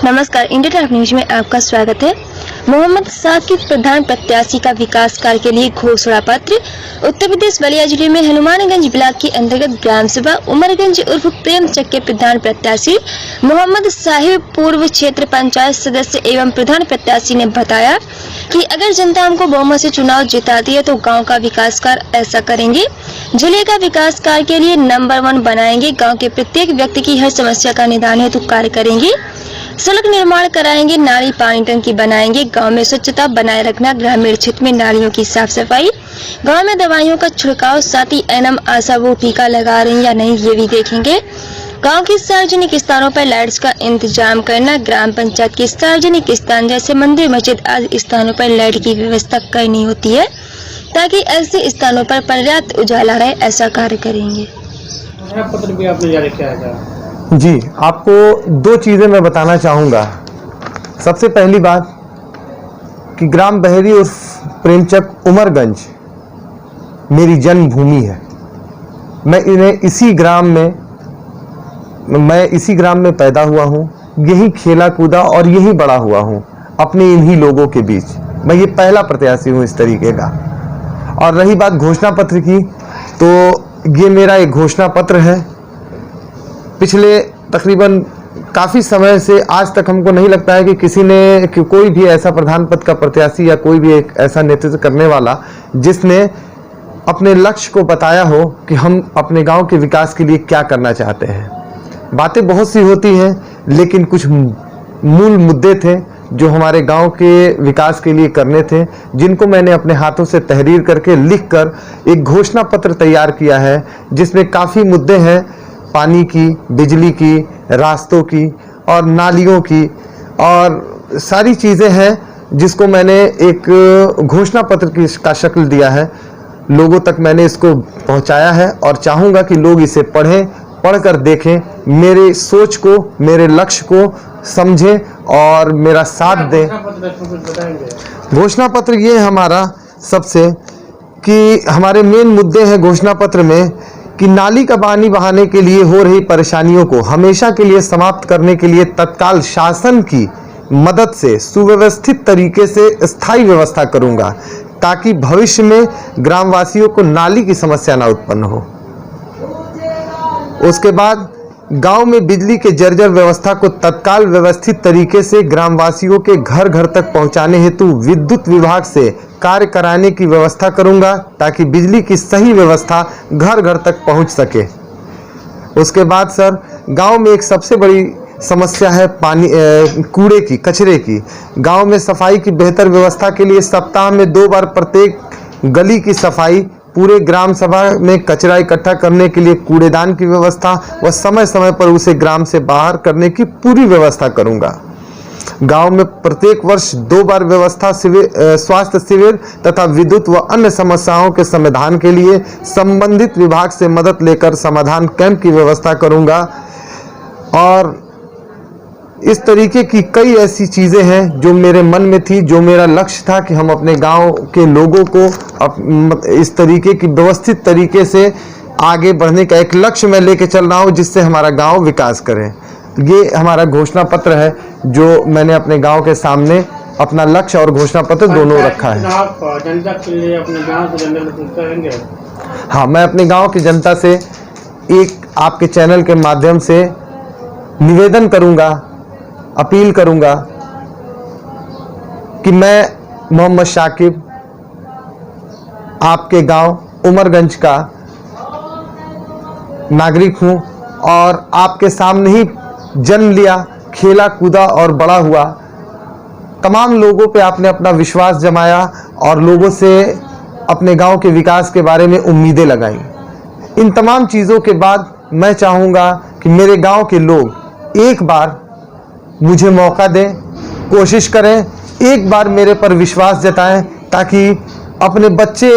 नमस्कार, India top news में आपका स्वागत है। मोहम्मद साकिब प्रधान प्रत्याशी का विकास कार्य के लिए घोषणा पत्र। उत्तर प्रदेश बलिया जिले में हनुमानगंज ब्लॉक के अंतर्गत ग्राम सभा उमरगंज उर्फ प्रेमचक के प्रधान प्रत्याशी मोहम्मद साहिब पूर्व क्षेत्र पंचायत सदस्य एवं प्रधान प्रत्याशी ने बताया कि अगर जनता हमको बहुमत से चुनाव जिताती है तो गाँव का विकास कार्य ऐसा करेंगे। जिले का विकास कार्य के लिए नंबर 1 बनाएंगे। गाँव के प्रत्येक व्यक्ति की हर समस्या का निदान हेतु कार्य करेंगे। सड़क निर्माण कराएंगे, नाली पानी टंकी बनाएंगे। गांव में स्वच्छता बनाए रखना, ग्रामीण क्षेत्र में नालियों की साफ सफाई, गांव में दवाइयों का छिड़काव, साथ ही एनएम आशा वो टीका लगा रही या नहीं ये भी देखेंगे। गांव के सार्वजनिक स्थानों पर लाइट्स का इंतजाम करना, ग्राम पंचायत के सार्वजनिक स्थान जैसे मंदिर मस्जिद आदि स्थानों पर लाइट की व्यवस्था करनी होती है ताकि ऐसे स्थानों पर पर्याप्त उजाला रहे, ऐसा कार्य करेंगे। पत्र भी आपने जारी किया है। जी, आपको 2 चीज़ें मैं बताना चाहूँगा। सबसे पहली बात कि ग्राम बहेरी उर्फ प्रेमचक उमरगंज मेरी जन्मभूमि है। मैं इसी ग्राम में पैदा हुआ हूँ, यही खेला कूदा और यही बड़ा हुआ हूँ अपने इन्हीं लोगों के बीच। मैं ये पहला प्रत्याशी हूँ इस तरीके का। और रही बात घोषणा पत्र की, तो ये मेरा एक घोषणा पत्र है। पिछले तकरीबन काफ़ी समय से आज तक हमको नहीं लगता है कि कोई भी ऐसा प्रधान पद का प्रत्याशी या कोई भी एक ऐसा नेतृत्व करने वाला जिसने अपने लक्ष्य को बताया हो कि हम अपने गांव के विकास के लिए क्या करना चाहते हैं। बातें बहुत सी होती हैं, लेकिन कुछ मूल मुद्दे थे जो हमारे गांव के विकास के लिए करने थे, जिनको मैंने अपने हाथों से तहरीर करके लिखकर एक घोषणा पत्र तैयार किया है, जिसमें काफ़ी मुद्दे हैं। पानी की, बिजली की, रास्तों की और नालियों की और सारी चीज़ें हैं, जिसको मैंने एक घोषणा पत्र का शक्ल दिया है। लोगों तक मैंने इसको पहुंचाया है और चाहूँगा कि लोग इसे पढ़कर देखें, मेरे सोच को, मेरे लक्ष्य को समझें और मेरा साथ दें। घोषणा पत्र ये हमारा सबसे कि हमारे मेन मुद्दे हैं घोषणा पत्र में कि नाली का पानी बहाने के लिए हो रही परेशानियों को हमेशा के लिए समाप्त करने के लिए तत्काल शासन की मदद से सुव्यवस्थित तरीके से स्थायी व्यवस्था करूंगा, ताकि भविष्य में ग्रामवासियों को नाली की समस्या ना उत्पन्न हो। उसके बाद गांव में बिजली के जर्जर व्यवस्था को तत्काल व्यवस्थित तरीके से ग्रामवासियों के घर घर तक पहुंचाने हेतु विद्युत विभाग से कार्य कराने की व्यवस्था करूंगा, ताकि बिजली की सही व्यवस्था घर घर तक पहुंच सके। उसके बाद सर, गांव में एक सबसे बड़ी समस्या है कूड़े की, कचरे की। गांव में सफाई की बेहतर व्यवस्था के लिए सप्ताह में 2 बार प्रत्येक गली की सफाई, पूरे ग्राम सभा में कचरा इकट्ठा करने के लिए कूड़ेदान की व्यवस्था व समय समय पर उसे ग्राम से बाहर करने की पूरी व्यवस्था करूंगा। गांव में प्रत्येक वर्ष 2 बार व्यवस्था स्वास्थ्य शिविर तथा विद्युत व अन्य समस्याओं के समाधान के लिए संबंधित विभाग से मदद लेकर समाधान कैंप की व्यवस्था करूंगा। और इस तरीके की कई ऐसी चीज़ें हैं जो मेरे मन में थी, जो मेरा लक्ष्य था कि हम अपने गांव के लोगों को इस तरीके की व्यवस्थित तरीके से आगे बढ़ने का एक लक्ष्य मैं लेके चल रहा हूं, जिससे हमारा गांव विकास करे। ये हमारा घोषणा पत्र है जो मैंने अपने गांव के सामने अपना लक्ष्य और घोषणा पत्र दोनों रखा है। आप जनता के लिए अपने गांव से जनता करेंगे? हाँ, मैं अपने गाँव की जनता से एक आपके चैनल के माध्यम से निवेदन करूँगा, अपील करूंगा कि मैं मोहम्मद साकिब आपके गांव उमरगंज का नागरिक हूं और आपके सामने ही जन्म लिया, खेला कूदा और बड़ा हुआ। तमाम लोगों पे आपने अपना विश्वास जमाया और लोगों से अपने गांव के विकास के बारे में उम्मीदें लगाई। इन तमाम चीज़ों के बाद मैं चाहूँगा कि मेरे गांव के लोग एक बार मुझे मौका दें, कोशिश करें, एक बार मेरे पर विश्वास जताएं, ताकि अपने बच्चे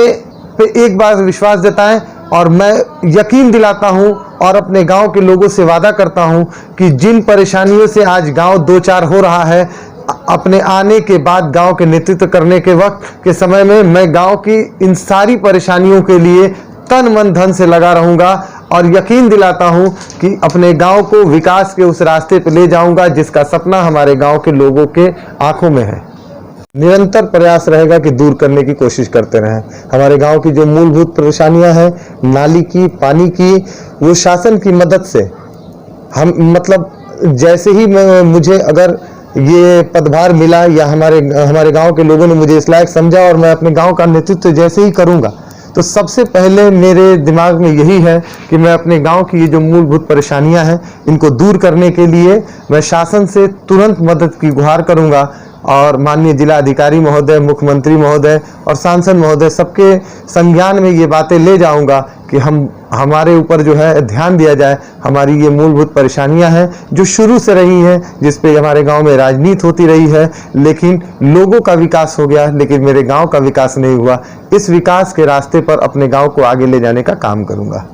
पे एक बार विश्वास जताएं। और मैं यकीन दिलाता हूं और अपने गांव के लोगों से वादा करता हूं कि जिन परेशानियों से आज गांव 2-4 हो रहा है, अपने आने के बाद गांव के नेतृत्व करने के वक्त के समय में मैं गांव की इन सारी परेशानियों के लिए तन मन धन से लगा रहूंगा और यकीन दिलाता हूं कि अपने गांव को विकास के उस रास्ते पर ले जाऊंगा जिसका सपना हमारे गांव के लोगों के आंखों में है। निरंतर प्रयास रहेगा कि दूर करने की कोशिश करते रहें। हमारे गांव की जो मूलभूत परेशानियां हैं, नाली की, पानी की, वो शासन की मदद से हम जैसे ही मुझे अगर ये पदभार मिला या हमारे गांव के लोगों ने मुझे इस लायक समझा और मैं अपने गांव का नेतृत्व जैसे ही करूंगा, तो सबसे पहले मेरे दिमाग में यही है कि मैं अपने गांव की ये जो मूलभूत परेशानियां हैं, इनको दूर करने के लिए मैं शासन से तुरंत मदद की गुहार करूंगा और माननीय जिला अधिकारी महोदय, मुख्यमंत्री महोदय और सांसद महोदय सबके संज्ञान में ये बातें ले जाऊंगा कि हमारे ऊपर जो है ध्यान दिया जाए। हमारी ये मूलभूत परेशानियां हैं जो शुरू से रही हैं, जिस पे हमारे गांव में राजनीति होती रही है, लेकिन लोगों का विकास हो गया, लेकिन मेरे गांव का विकास नहीं हुआ। इस विकास के रास्ते पर अपने गांव को आगे ले जाने का काम करूंगा।